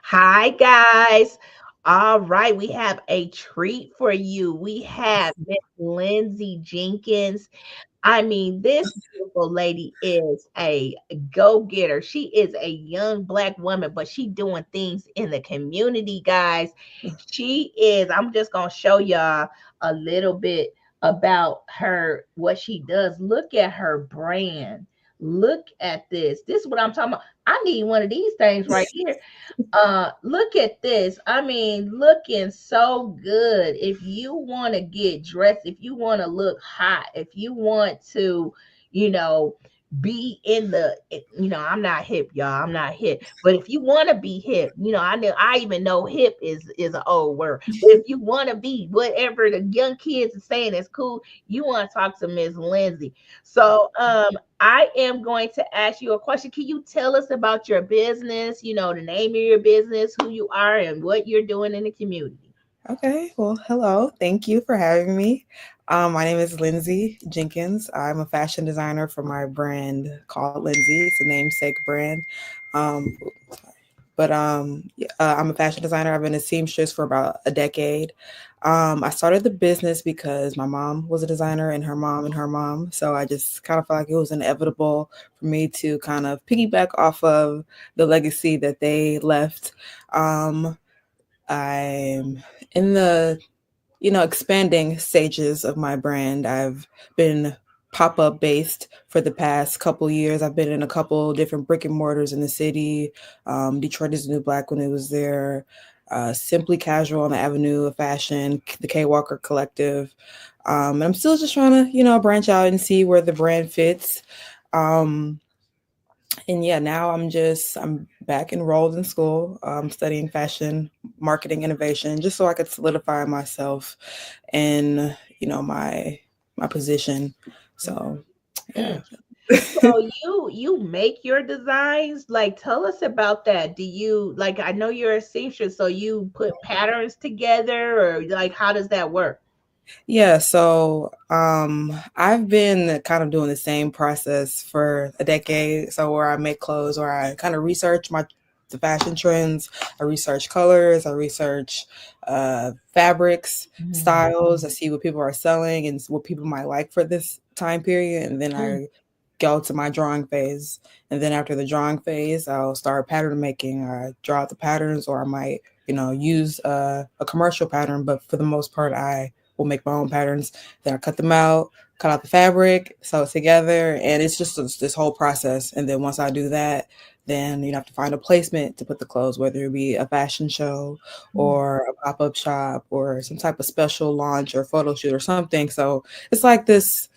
Hi, guys. All right, we have a treat for you. We have Miss Lindsay Jenkins. I mean, this beautiful lady is a go-getter. She is a young black woman, but she doing things in the community, guys. She is, I'm just gonna show y'all a little bit about her, what she does. Look at her brand. Look at this. This is what I'm talking about. I need one of these things right here. Look at this. I mean, looking so good. If you want to get dressed, if you want to look hot, if you want to, you know, be in I'm not hip, y'all. I'm not hip. But if you want to be hip, I even know hip is an old word. But if you want to be whatever the young kids are saying is cool, you want to talk to Miss Lindsay. So I am going to ask you a question. Can you tell us about your business, the name of your business, who you are, and what you're doing in the community? Okay, well, hello. Thank you for having me. My name is Lindsay Jenkins. I'm a fashion designer for my brand called LYNZI. It's a namesake brand. Um, but I'm a fashion designer. I've been a seamstress for about a decade. I started the business because my mom was a designer and her mom. So I just kind of felt like it was inevitable for me to kind of piggyback off of the legacy that they left. Um, I'm in the expanding stages of my brand. I've been pop up based for the past couple years. I've been in a couple different brick and mortars in the city. Detroit is the New Black when it was there. Simply Casual on the Avenue of Fashion, the K Walker Collective. And I'm still just trying to, branch out and see where the brand fits. Um, and yeah, now I'm back enrolled in school, studying fashion marketing innovation, just so I could solidify myself in my position. So yeah. Mm. So you make your designs? Like, tell us about that. Do you like? I know you're a seamstress, so you put patterns together, or like, how does that work? Yeah, so I've been kind of doing the same process for a decade. So where I make clothes, where I kind of research the fashion trends, I research colors, I research fabrics, Mhm. styles, I see what people are selling and what people might like for this time period, and then Mm. I go to my drawing phase. And then after the drawing phase, I'll start pattern making. I draw out the patterns, or I might, use a commercial pattern, but for the most part, I will make my own patterns. Then I cut them out, cut out the fabric, sew it together, and it's just this whole process. And then once I do that, then you have to find a placement to put the clothes, whether it be a fashion show Mm. or a pop-up shop or some type of special launch or photo shoot or something. So it's like this,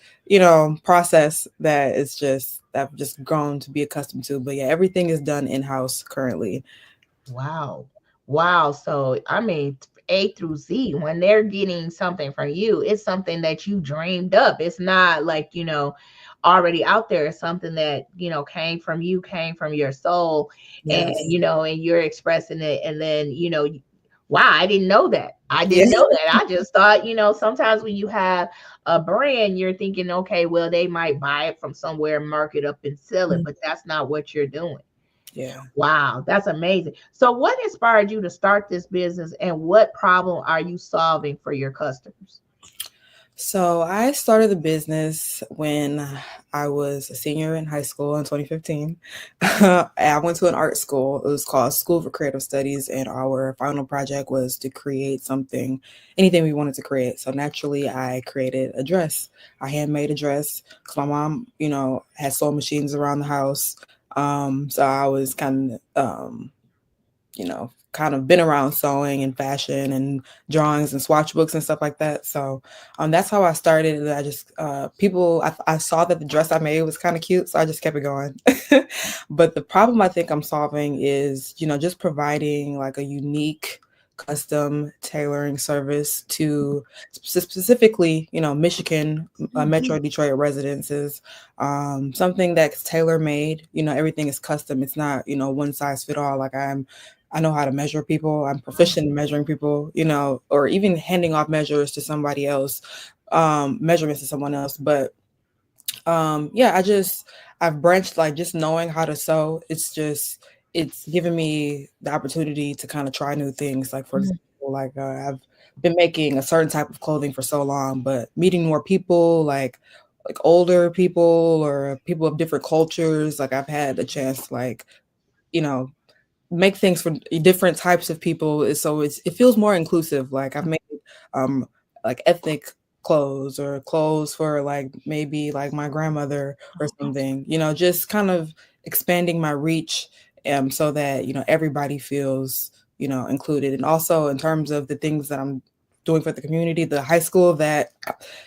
process that I've just grown to be accustomed to. But yeah, everything is done in-house currently. Wow. Wow. So, I mean, A through Z, when they're getting something from you, it's something that you dreamed up. It's not like, already out there. It's something that, came from you, came from your soul, and, Yes. and you're expressing it. And then, wow, I didn't know that. I Yeah. didn't know that. I just thought, sometimes when you have a brand, you're thinking, okay, well, they might buy it from somewhere, mark it up and sell it, but that's not what you're doing. Yeah. Wow, that's amazing. So, what inspired you to start this business, and what problem are you solving for your customers? So I started the business when I was a senior in high school in 2015. I went to an art school. It was called School for Creative Studies, and our final project was to create something, anything we wanted to create. So naturally, I created a dress. I handmade a dress because my mom, had sewing machines around the house. So I was kind of been around sewing and fashion and drawings and swatch books and stuff like that. So that's how I started. And I just I saw that the dress I made was kind of cute, so I just kept it going. But the problem I think I'm solving is, just providing like a unique custom tailoring service to specifically, Michigan, Metro Mhm. Detroit residences. Something that's tailor made. Everything is custom. It's not, one size fit all. I know how to measure people. I'm proficient in measuring people, or even handing off measures to somebody else, measurements to someone else. But yeah, I've branched, like, just knowing how to sew. It's just it's given me the opportunity to kind of try new things. Like, for Mhm. example, like I've been making a certain type of clothing for so long, but meeting more people, like older people or people of different cultures, like I've had a chance to, like, you know, make things for different types of people. So it feels more inclusive. Like I've made um like ethnic clothes or clothes for like maybe like my grandmother or something, just kind of expanding my reach, so that everybody feels included. And also in terms of the things that I'm doing for the community, the high school that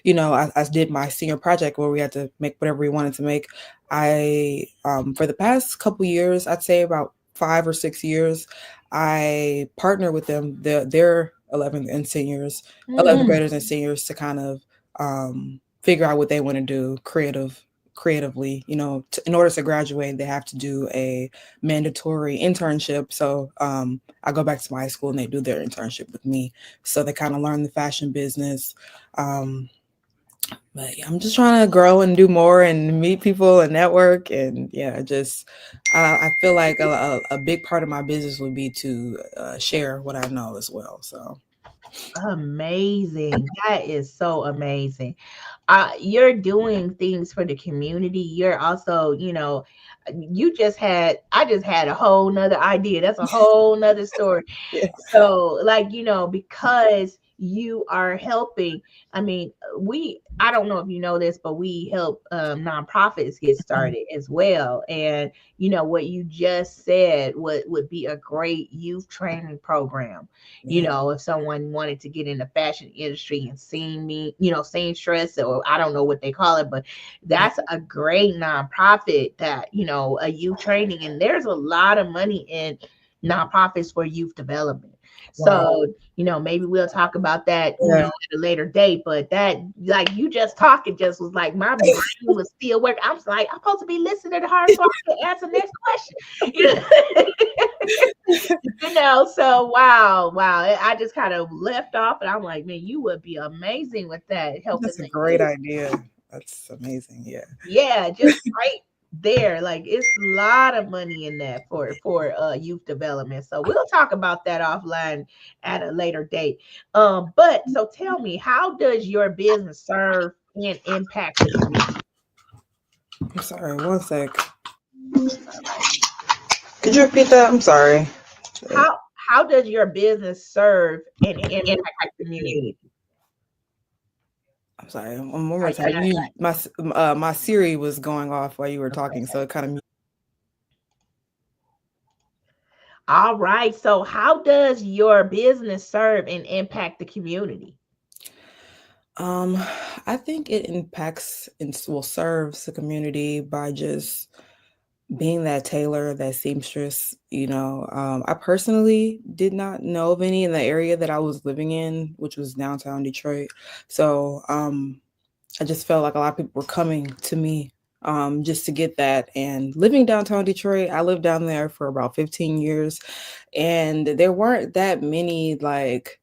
I did my senior project where we had to make whatever we wanted to make. I For the past couple years, I'd say about 5 or 6 years, I partner with them, their 11th and seniors, 11th Mhm. graders and seniors, to kind of figure out what they want to do creatively. In order to graduate, they have to do a mandatory internship. So I go back to my high school and they do their internship with me. So they kind of learn the fashion business. Um, but yeah, I'm just trying to grow and do more and meet people and network. And yeah, just I feel like a big part of my business would be to share what I know as well. So Amazing. That is so amazing. You're doing things for the community. You're also, I just had a whole nother idea. That's a whole nother story. yeah, So, like, because you are helping, I mean, I don't know if you know this, but we help nonprofits get started as well. And, what you just said would be a great youth training program. yeah, If someone wanted to get in the fashion industry and seamstress, or I don't know what they call it, but yeah. that's a great nonprofit that, a youth training, and there's a lot of money in nonprofits for youth development. Wow. So, maybe we'll talk about that, Yeah, at a later date. But that, like, you just talking just was like my brain was still working. I was like, I'm supposed to be listening to her so I can answer next question. So wow, wow. I just kind of left off and I'm like, man, you would be amazing with that, helping that's a the great youth. idea. That's amazing. Yeah. Yeah, just right there. Like, it's a lot of money in that for youth development. So we'll talk about that offline at a later date. But so tell me, how does your business serve and impact the community? I'm sorry. One sec. Could you repeat that? I'm sorry. How does your business serve and impact the community? I'm sorry. One more I, time. My Siri was going off while you were talking, so it kind of. All right. So, how does your business serve and impact the community? Um, I think it impacts and will serves the community by just being that tailor, that seamstress. I personally did not know of any in the area that I was living in, which was downtown Detroit. So I just felt like a lot of people were coming to me just to get that. And living downtown Detroit, I lived down there for about 15 years, and there weren't that many like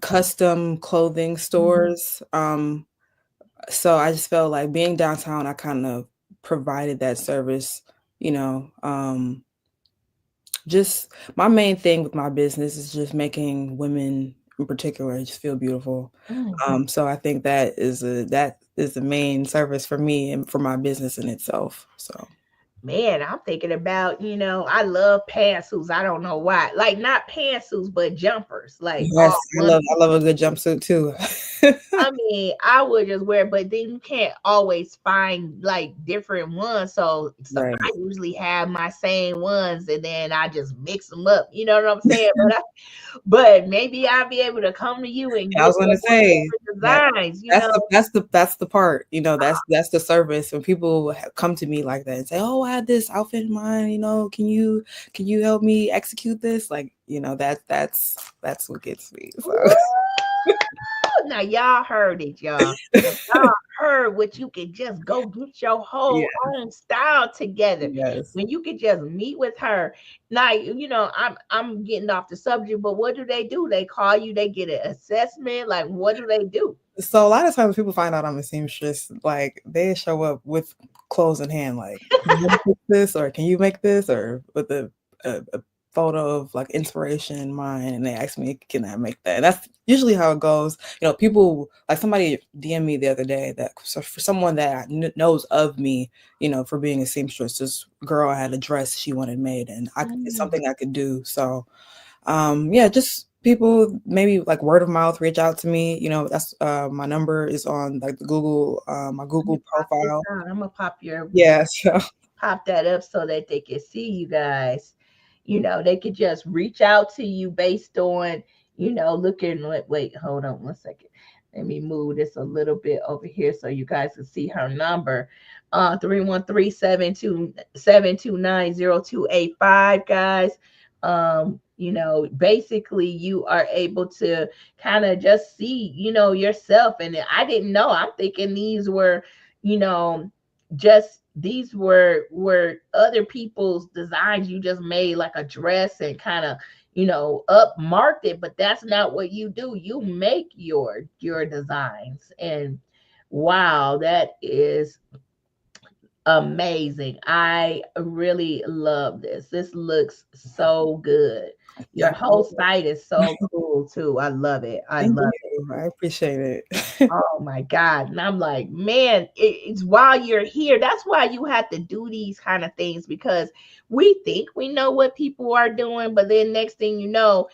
custom clothing Mhm. stores. So I just felt like being downtown, I kind of provided that service, you know. Just my main thing with my business is just making women in particular just feel beautiful. Mhm. So I think that is the main service for me and for my business in itself. So Man, I'm thinking about, I love pantsuits. I don't know why. Like, not pantsuits, but jumpers. Like, yes, all I one. love a good jumpsuit too. I mean, I would just wear, but then you can't always find like different ones. So I Right. usually have my same ones and then I just mix them up. You know what I'm saying? But maybe I'll be able to come to you and I get was gonna say different that designs, that's the part, that's the service when people come to me like that and say, "Oh, I had this outfit in mind, can you help me execute this?" Like, that's what gets me. So Woo! Now y'all heard it, y'all. Y'all heard what you could just go get your whole Yeah. own style together. Yes. When you could just meet with her. Now, I'm getting off the subject, but what do they do? They call you, they get an assessment. Like, what do they do? So a lot of times people find out I'm a seamstress, like they show up with clothes in hand, like, can you make this or can you make this, or with a photo of like inspiration in mind, and they ask me, can I make that? And that's usually how it goes. People, like somebody DM me the other day that, so for someone that knows of me, for being a seamstress, this girl had a dress she wanted made, and it's Mm, something I could do. So yeah, just people maybe like word of mouth reach out to me. That's my number is on like the Google, my Let me Google pop this profile. out. I'm gonna Yeah, so pop that up so that they can see you guys. They could just reach out to you based on, looking. Wait, hold on 1 second. Let me move this a little bit over here so you guys can see her number. 313-729-0285, guys. Basically you are able to kind of just see, yourself. And I didn't know. I'm thinking these were, you know, just these were other people's designs. You just made like a dress and kind of up marked it, but that's not what you do. You make your designs. And wow, that is amazing. I really love this looks so good. Your yeah, whole site is so cool too. I love it. I thank love it. you. I appreciate it. Oh my God. And I'm like, man, it's while you're here. That's why you have to do these kind of things, because we think we know what people are doing, but then next thing we gotta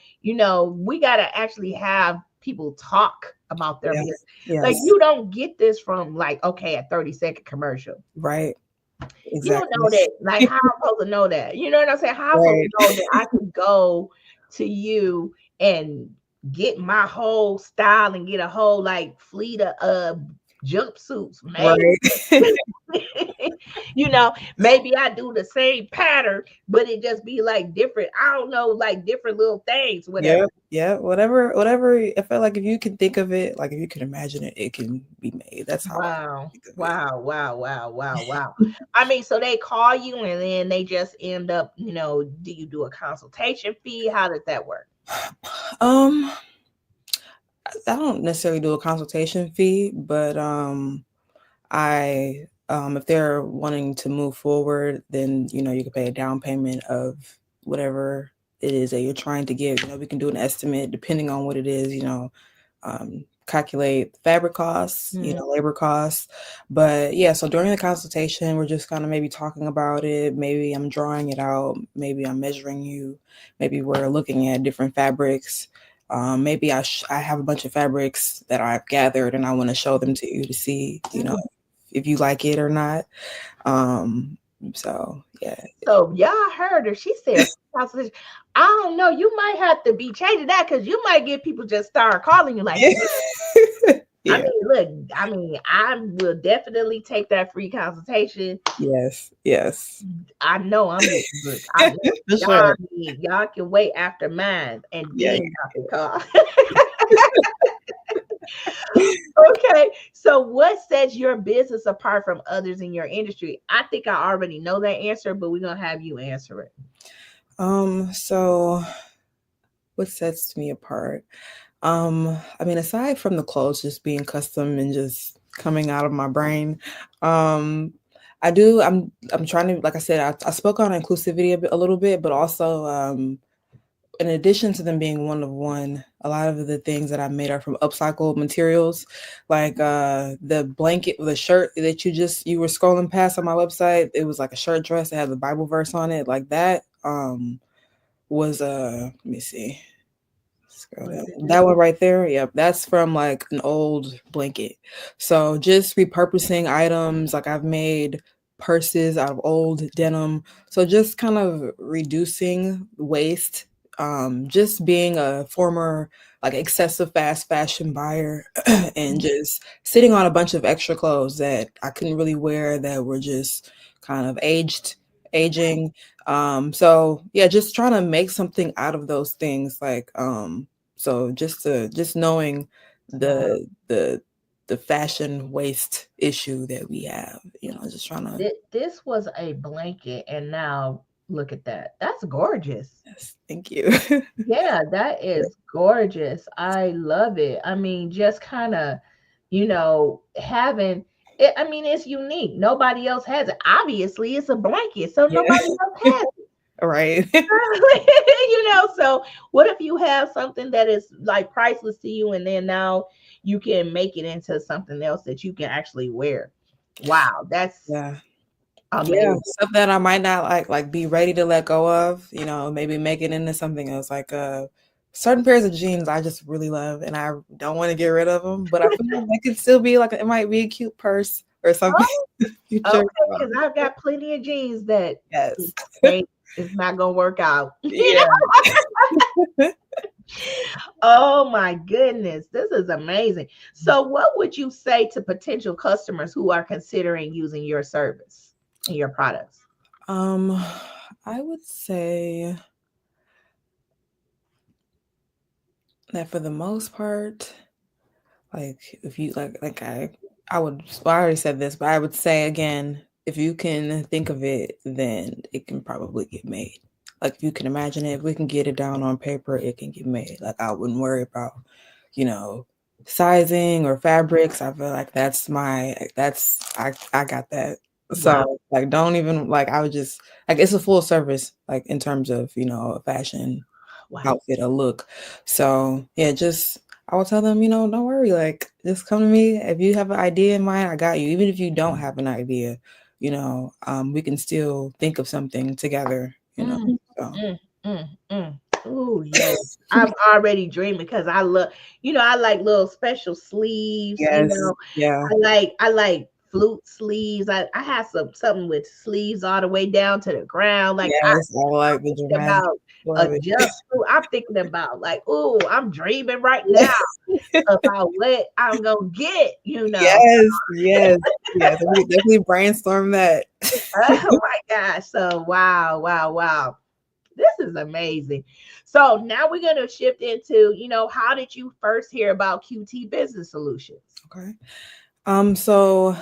actually have people talk about their business. Yes, Like, yes, you don't get this from like, okay, a 30-second commercial. right, You don't exactly. know that. Like, how I'm supposed to know that? You know what I'm saying? How I'm supposed to Right, know that I can go to you and get my whole style and get a whole like fleet of jumpsuits made? right. Maybe I do the same pattern, but it just be like different. I don't know, like different little things, whatever. Yeah, yeah. Whatever. I feel like if you can think of it, like if you can imagine it, it can be made. That's how I Wow. think of it. Wow. Wow. Wow. Wow. Wow. I mean, so they call you and then they just end up, do you do a consultation fee? How does that work? Um, I don't necessarily do a consultation fee, but I if they're wanting to move forward, then you can pay a down payment of whatever it is that you're trying to give. We can do an estimate depending on what it is. Calculate fabric costs, Mhm. labor costs. But yeah, so during the consultation, we're just kind of maybe talking about it. Maybe I'm drawing it out. Maybe I'm measuring you. Maybe we're looking at different fabrics. Maybe I have a bunch of fabrics that I've gathered and I want to show them to you to see, if you like it or not. Um, so yeah. So y'all heard her. She said consultation. I don't know. You might have to be changing that, because you might get people just start calling you like, Yeah. I Yeah. mean, look, I will definitely take that free consultation. Yes. Yes. I know I'm getting booked. I know For y'all. sure. Y'all can wait after mine, and Yeah. then y'all can call. Okay, so what sets your business apart from others in your industry? I think I already know that answer, but we're gonna have you answer it. So what sets me apart? I mean, aside from the clothes just being custom and just coming out of my brain, um, I'm trying to, like I said, I spoke on inclusivity a little bit, but also in addition to them being one of one, a lot of the things that I made are from upcycled materials, like the blanket, the shirt that you were scrolling past on my website. It was like a shirt dress that had the Bible verse on it, like that. Was let me see. Scroll What down. is it? That one right there, yep, that's from like an old blanket. So just repurposing items, like I've made purses out of old denim. So just kind of reducing waste. Just being a former like excessive fast fashion buyer and just sitting on a bunch of extra clothes that I couldn't really wear that were just kind of aging. So yeah, just trying to make something out of those things, like so just knowing Wow. the the fashion waste issue that we have. Just trying to. This was a blanket, and now look at that. That's gorgeous. Yes, thank you. Yeah, that is gorgeous. I love it. I mean, just kind of, having it. I mean, it's unique. Nobody else has it. Obviously, it's a blanket, so Yeah. nobody else has it. Right. So what if you have something that is like priceless to you, and then now you can make it into something else that you can actually wear? Wow, that's Yeah. Yeah, amazing. stuff that I might not like be ready to let go of, maybe make it into something else. Like certain pairs of jeans I just really love and I don't want to get rid of them, but I feel like they could still be like it might be a cute purse or something Oh, in the future. okay, because I've got plenty of jeans that Yes. they it's not gonna work out. Yeah. Oh my goodness, this is amazing. So, what would you say to potential customers who are considering using your service and your products? Um, I would say that for the most part, like if you I would well, I already said this, but I would say again, if you can think of it, then it can probably get made. Like if you can imagine it, if we can get it down on paper, it can get made. Like I wouldn't worry about, you know, sizing or fabrics. I feel like I got that. Wow, So like don't even like I would just like it's a full service like in terms of, a fashion wow. outfit or look. So yeah, just I will tell them, don't worry, like just come to me. If you have an idea in mind, I got you. Even if you don't have an idea, we can still think of something together. Mm, So Oh, yes. I'm already dreaming because I like little special sleeves, yes, yeah, I like flute sleeves. I have something with sleeves all the way down to the ground. Like yes, I I'm like the thinking dramatic. about a Love it. jumpsuit. I'm thinking about like, oh, I'm dreaming right now about what I'm gonna get. Yes, yes, yes. We could definitely brainstorm that. Oh my gosh. So wow, wow, wow. This is amazing. So now we're going to shift into, how did you first hear about QT Business Solutions? Okay. So,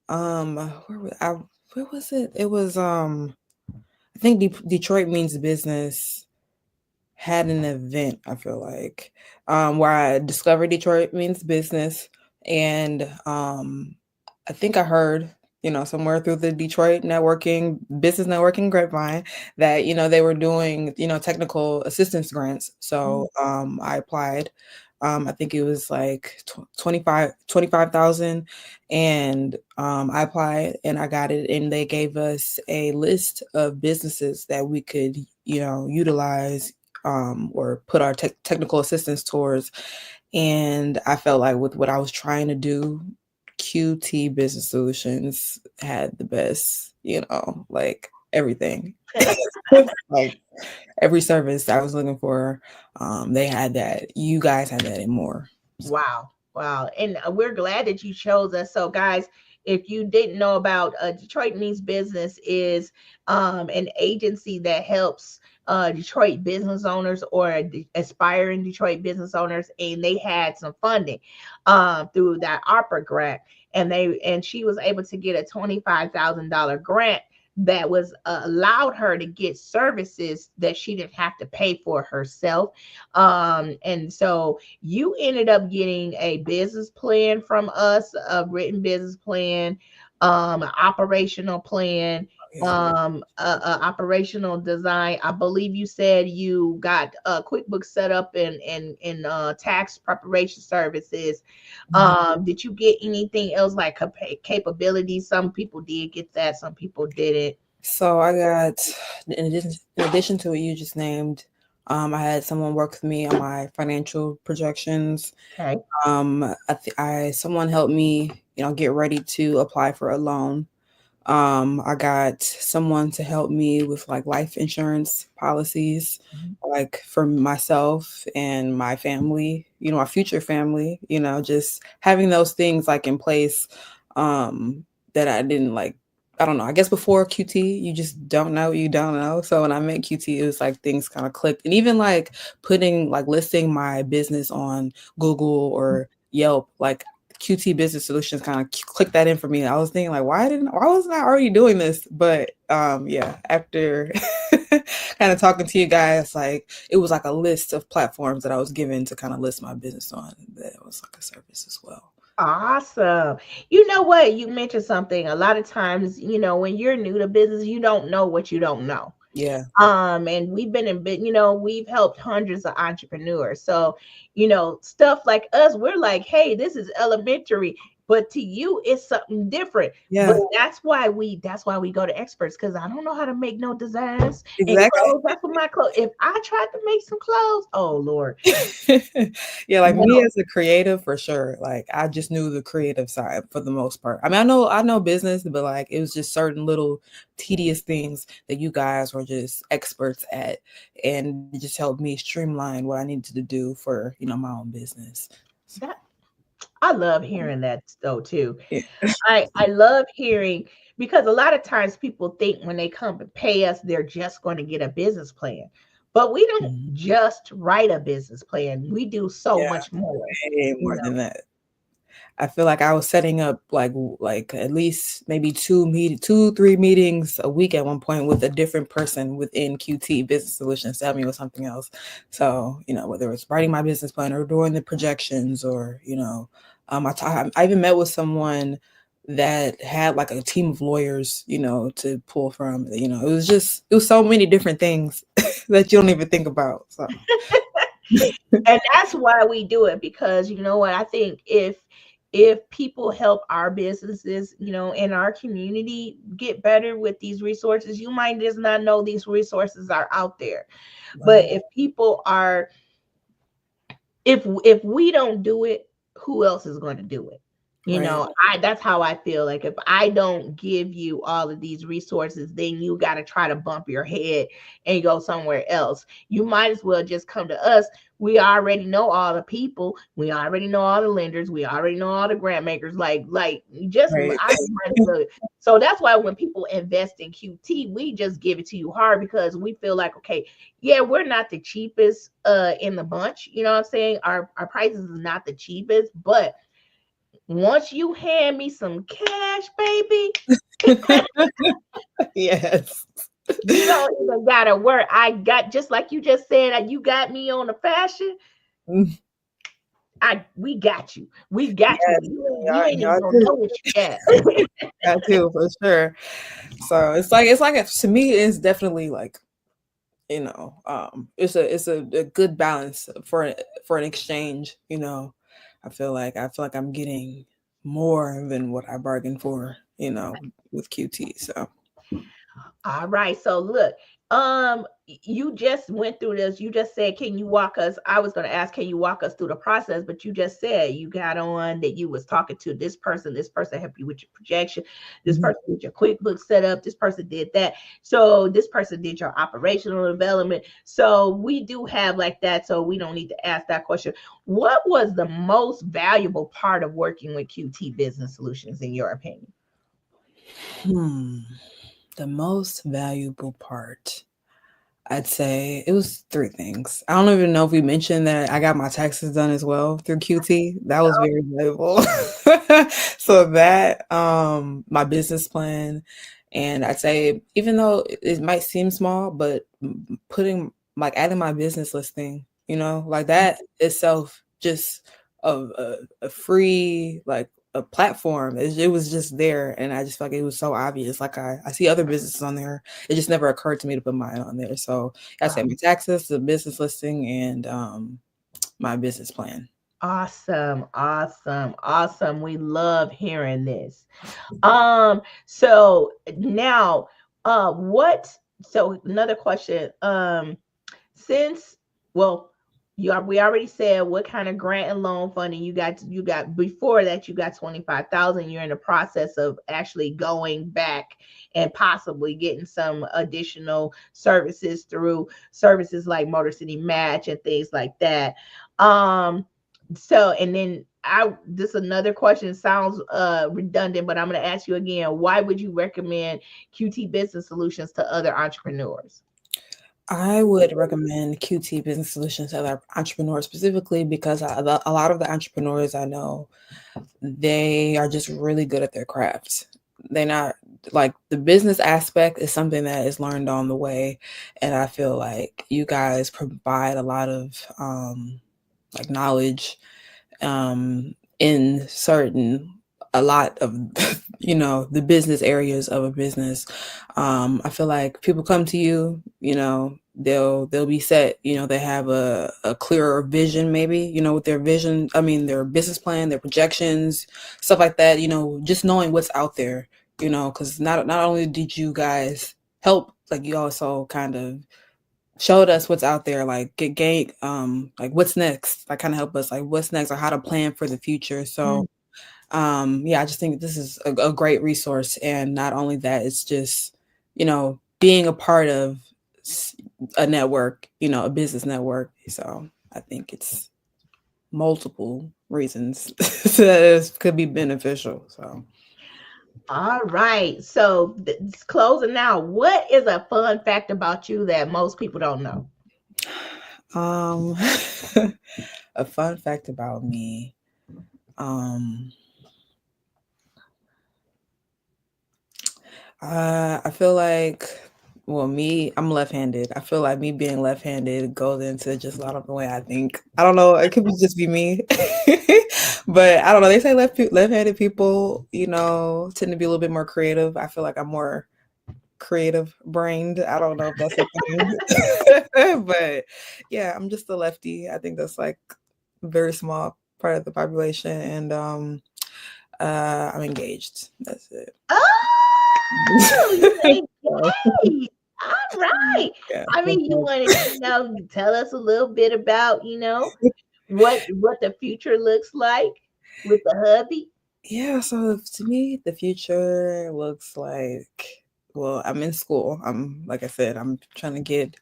where was it? It was, I think Detroit Means Business had an event, I feel like, where I discovered Detroit Means Business. And I think I heard, somewhere through the Detroit business networking grapevine that, they were doing, technical assistance grants. Mm. So I applied. I think it was like 25,000, and I applied and I got it, and they gave us a list of businesses that we could, utilize or put our technical assistance towards. And I felt like with what I was trying to do, QT Business Solutions had the best, like everything. Like every service I was looking for, they had that. You guys had that and more. Wow. Wow. And we're glad that you chose us. So, guys, if you didn't know about Detroit Means Business is an agency that helps Detroit business owners or aspiring Detroit business owners, and they had some funding through that opera grant, and she was able to get a $25,000 grant that was allowed her to get services that she didn't have to pay for herself. And so you ended up getting a business plan from us, a written business plan, an operational plan, Yeah. a operational design. I believe you said you got QuickBooks set up in tax preparation services. Mhm. Did you get anything else like capabilities? Some people did get that, some people didn't. So I got, in addition to what you just named, I had someone work with me on my financial projections. Okay. Someone helped me, get ready to apply for a loan. I got someone to help me with like life insurance policies, Mhm. like for myself and my family, my future family, just having those things like in place, that I didn't like. I don't know. I guess before QT, you just don't know what you don't know. So when I met QT, it was like things kind of clicked. And even like listing my business on Google or Yelp, like QT Business Solutions kind of clicked that in for me. I was thinking like, why wasn't I already doing this? But yeah, after kind of talking to you guys, like it was like a list of platforms that I was given to kind of list my business on. That was like a service as well. Awesome. You know what? You mentioned something. A lot of times, when you're new to business, you don't know what you don't know. Yeah. And we've been in bit, we've helped hundreds of entrepreneurs. So, stuff like us, we're like, hey, this is elementary, but to you, it's something different. But Yeah. that's why we go to experts, because I don't know how to make no designs and Exactly. clothes. That's what my clothes. If I tried to make some clothes, oh Lord, Yeah, like me no. as a creative for sure. Like I just knew the creative side for the most part. I mean, I know business, but like it was just certain little tedious things that you guys were just experts at, and it just helped me streamline what I needed to do for, my own business. So, That I love hearing that though too. yeah. I love hearing, because a lot of times people think when they come to pay us, they're just going to get a business plan. But we don't Mhm. just write a business plan. We do so Yeah, much more, way you more know. than that. I feel like I was setting up like at least maybe 2, 3 meetings a week at one point with a different person within QT Business Solutions to help me with something else. So, whether it's writing my business plan or doing the projections or, I even met with someone that had like a team of lawyers, to pull from. It was so many different things that you don't even think about. So And that's why we do it, because you know what, I think if people help our businesses, in our community get better with these resources, you might just not know these resources are out there. But right, if people are if we don't do it, who else is going to do it? right, I That's how I feel. Like if I don't give you all of these resources, then you got to try to bump your head and go somewhere else. You might as well just come to us. We already know all the people. We already know all the lenders. We already know all the grant makers. Like just right, I just might as well. So that's why when people invest in QT, we just give it to you hard, because we feel like, okay, yeah, we're not the cheapest in the bunch. You know what I'm saying? Our prices is not the cheapest, but once you hand me some cash, baby, yes. you don't even gotta work. I got, just like you just said, you got me on the fashion. We got you. We got you. Yes, You y'all, ain't even y'all gonna know too. what you got. Y'all too, for sure. So it's like to me, it's definitely like it's a good balance for an exchange. I feel like I'm getting more than what I bargained for. With QT. So All right. So look, you just went through this. You just said, can you walk us? I was going to ask, can you walk us through the process? But you just said you got on that you was talking to this person helped you with your projection, this mhm, person did your QuickBooks setup, this person did that. So this person did your operational development. So we do have like that. So we don't need to ask that question. What was the most valuable part of working with QT Business Solutions, in your opinion? hmm, the most valuable part. I'd say it was 3 things. I don't even know if we mentioned that I got my taxes done as well through QT. That was very valuable. So that, my business plan, and I'd say even though it might seem small, but putting like adding my business listing, like that itself, just a free like a platform. It was just there, and I just felt like it was so obvious. Like I see other businesses on there, it just never occurred to me to put mine on there. So I said my taxes, the business listing, and my business plan. Awesome, awesome, awesome. We love hearing this. So now, what? So another question. Since well, we already said what kind of grant and loan funding you got. You got before that. You got 25,000. You're in the process of actually going back and possibly getting some additional services through services like Motor City Match and things like that. Um, so, and then this another question, sounds redundant, but I'm going to ask you again. Why would you recommend QT Business Solutions to other entrepreneurs? I would recommend QT Business Solutions to other entrepreneurs specifically because a lot of the entrepreneurs I know, they are just really good at their craft. They're not like the business aspect is something that is learned on the way, and I feel like you guys provide a lot of like knowledge in certain a lot of the business areas of a business. I feel like people come to you, they'll be set, they have a clearer vision, maybe, with their vision, I mean their business plan, their projections, stuff like that, just knowing what's out there, because not only did you guys help, like you also kind of showed us what's out there, like get gain like what's next, like kind of help us like what's next or how to plan for the future. So yeah, I just think this is a great resource, and not only that, it's just being a part of a network, a business network. So I think it's multiple reasons that it could be beneficial. So All right. So closing out, what is a fun fact about you that most people don't know? um a fun fact about me, um I feel like, well, me, I'm left-handed. I feel like me being left-handed goes into just a lot of the way I think. I don't know. It could just be me, but I don't know. They say left-handed people, tend to be a little bit more creative. I feel like I'm more creative brained. I don't know if that's a thing, but yeah, I'm just a lefty. I think that's like a very small part of the population, and I'm engaged. That's it. Oh, you So, engaged. All right. yeah. I mean, you want to, tell us a little bit about, what the future looks like with the hubby. Yeah, so to me, the future looks like, well, I'm in school. I'm, like I said, I'm trying to get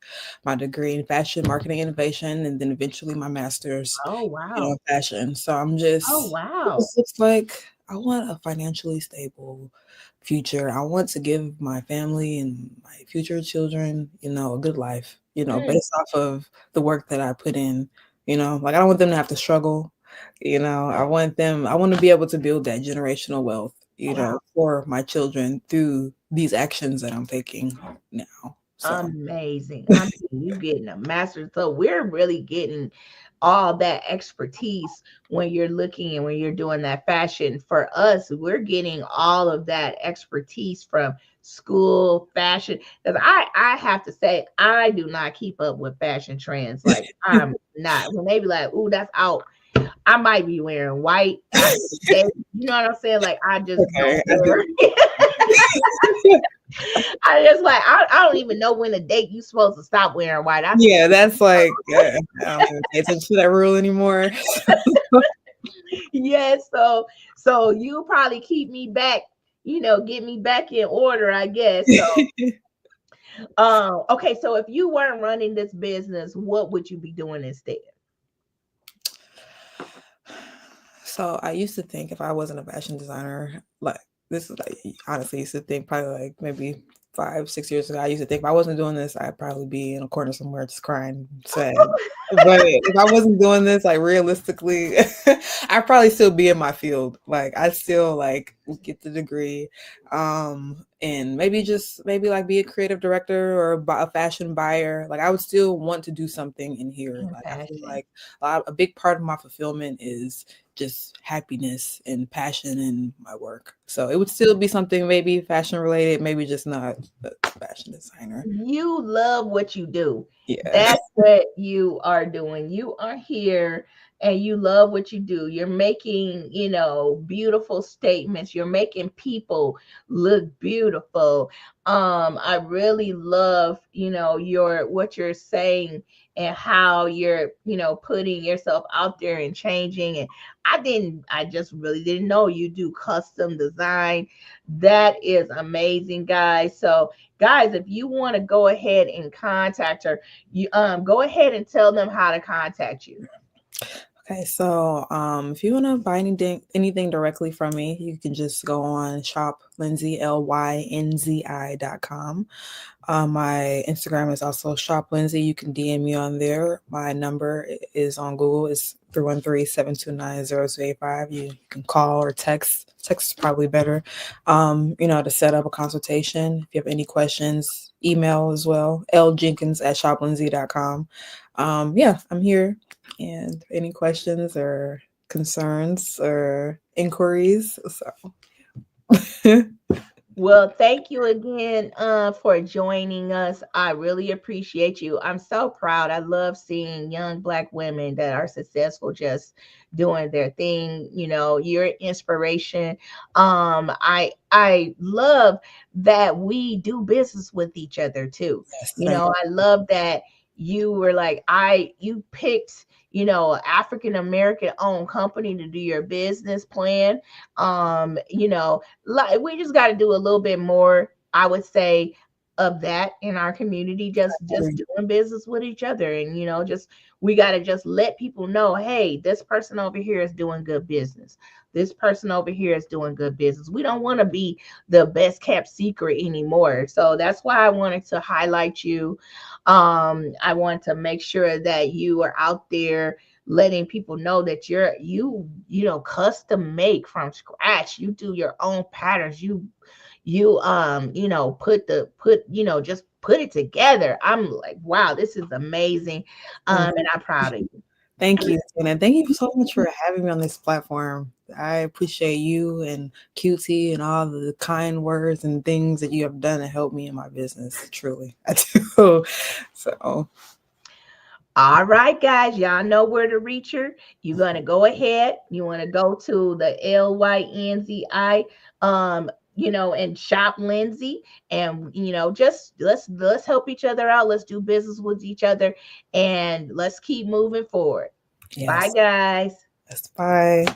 my degree in fashion marketing innovation and then eventually my master's, Oh, wow. fashion. So Oh, it wow. just looks like I want a financially stable future. I want to give my family and my future children, a good life, Mm, based off of the work that I put in, like I don't want them to have to struggle. I want to be able to build that generational wealth, wow. for my children through these actions that I'm taking now. So, Amazing. I mean, you getting a master's. So we're really getting all that expertise when you're looking and when you're doing that fashion. For us, we're getting all of that expertise from school fashion. Because I have to say, I do not keep up with fashion trends. Like I'm not. When they be like, "Ooh, that's out," I might be wearing white after the day. You know what I'm saying? Like I just don't okay. wear. I just like I don't even know when the date you supposed to stop wearing white. I think Yeah, that's like, yeah, I don't even pay attention to that rule anymore. yeah, so you probably keep me back, get me back in order, I guess. So okay, so if you weren't running this business, what would you be doing instead? So I used to think if I wasn't a fashion designer, like this is like honestly used to think probably like maybe 5, 6 years ago. I used to think if I wasn't doing this, I'd probably be in a corner somewhere just crying, sad. But if I wasn't doing this, like realistically, I'd probably still be in my field. Like I still like get the degree, and maybe like be a creative director or a fashion buyer. Like I would still want to do something in here. In Like I feel fashion. like a big part of my fulfillment is just happiness and passion in my work. So it would still be something maybe fashion related, maybe just not a fashion designer. You love what you do. Yeah. That's what you are doing. You are here and you love what you do. You're making, beautiful statements. You're making people look beautiful. I really love, your what you're saying and how you're, putting yourself out there and changing. And I just really didn't know you do custom design. That is amazing, guys. So guys, if you want to go ahead and contact her, you go ahead and tell them how to contact you. Okay, so if you want to buy anything directly from me, you can just go on shop Lindsay LYNZI.com. My Instagram is also shop Lindsay. You can DM me on there. My number is on Google. It's 313-729-0285. You can call or text. Text is probably better. To set up a consultation. If you have any questions, email as well. ljenkins@shoplindsay.com. Yeah, I'm here. And any questions or concerns or inquiries? So Well, thank you again for joining us. I really appreciate you. I'm so proud. I love seeing young Black women that are successful just doing their thing. You know, you're an inspiration. I love that we do business with each other too. yes, You thank know, I love that you were like, you picked, African American owned company to do your business plan. Like we just got to do a little bit more, I would say, of that in our community, just you. doing business with each other. And just we got to just let people know, hey, this person over here is doing good business, this person over here is doing good business. We don't want to be the best kept secret anymore, so that's why I wanted to highlight you. I want to make sure that you are out there letting people know that you custom make from scratch. You do your own patterns. Just put it together. I'm like, wow, this is amazing. And I'm proud of you. Thank you, and thank you so much for having me on this platform. I appreciate you and QT and all the kind words and things that you have done to help me in my business. Truly, I do. So, All right, guys, y'all know where to reach her. You're gonna go ahead. You want to go to the LYNZI, and shop Lindsay, and just let's help each other out. Let's do business with each other, and let's keep moving forward. Bye, yes, guys. that's bye.